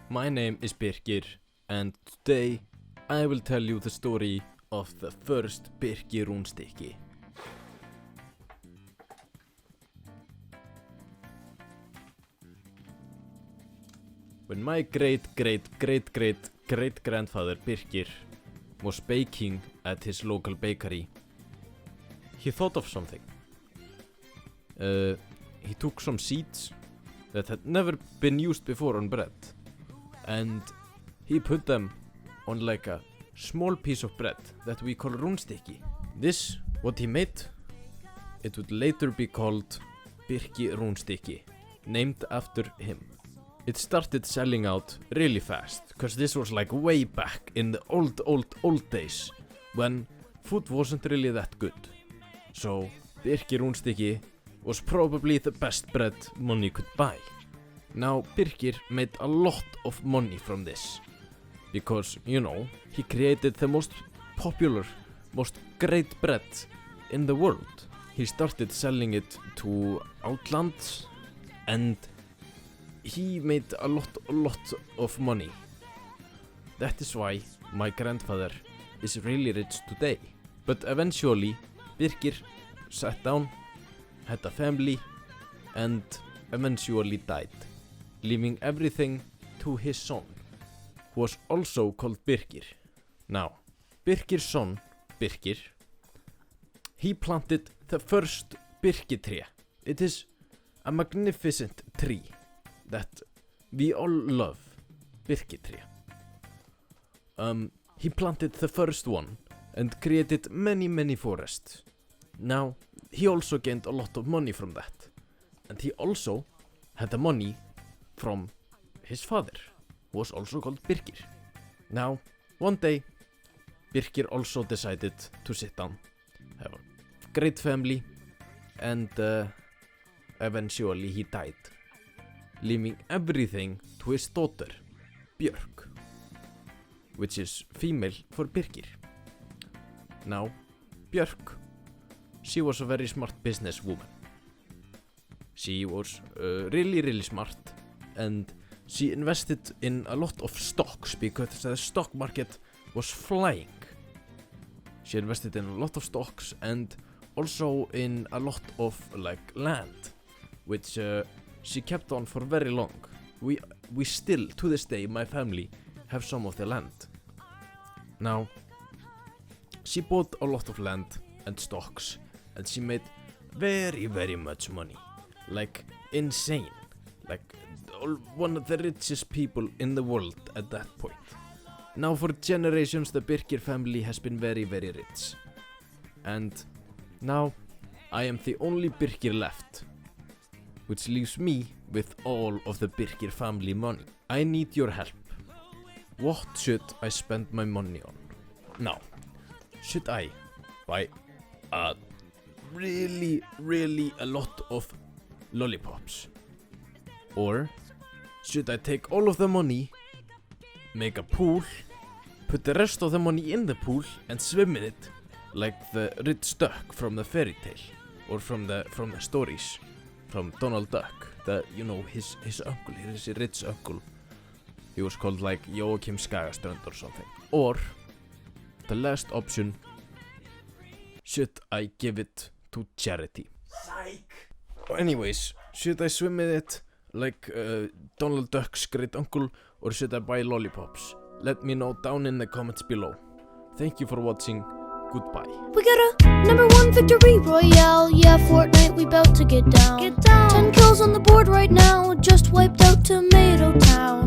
My name is Birkir, and today I will tell you the story of the first Birkir rúnstykki. When my great-great-great-great-great-grandfather Birkir was baking at his local bakery, he thought of something. He took some seeds that had never been used before on bread, and he put them on like a small piece of bread that we call rúnstykki. This, what he made, it would later be called Birkir rúnstykki, named after him. It started selling out really fast, cause this was like way back in the old days, when food wasn't really that good. So Birkir rúnstykki was probably the best bread money could buy. Now Birkir made a lot of money from this, because, you know, he created the most popular, most great bread in the world. He started selling it to outlands, and he made a lot of money. That is why my grandfather is really rich today. But eventually, Birkir sat down, had a family, and eventually died, leaving everything to his son, who was also called Birkir. Now, Birkir's son, Birkir, he planted the first birki tree. It is a magnificent tree that we all love, birki tree. He planted the first one and created many forests. Now, he also gained a lot of money from that, and he also had the money from his father, who was also called Birkir. Now, one day, Birkir also decided to sit down, have a great family, and eventually he died, leaving everything to his daughter, Björk, which is female for Birkir. Now, Björk, she was a very smart businesswoman. She was really smart, and she invested in a lot of stocks because the stock market was flying. She invested in a lot of stocks and also in a lot of land, which she kept on for very long. We still, to this day, my family, have some of the land. Now, she bought a lot of land and stocks, and she made very much money. Like, insane. Like, one of the richest people in the world at that point. Now, for generations, the Birkir family has been very rich. And now, I am the only Birkir left, which leaves me with all of the Birkir family money. I need your help. What should I spend my money on? Now, should I buy really a lot of lollipops? Or should I take all of the money, make a pool, put the rest of the money in the pool and swim in it like the rich duck from the fairy tale, or from the stories from Donald Duck, his uncle, his rich uncle. He was called like Joachim Skagaströnd or something. Or the last option, should I give it to charity? Psych! Anyways, should I swim in it like Donald Duck's great uncle, or should I buy lollipops? Let me know down in the comments below. Thank you for watching. Goodbye. We got a #1 victory royale. Yeah, Fortnite, we bout to get down. 10 kills on the board right now. Just wiped out Tomato Town.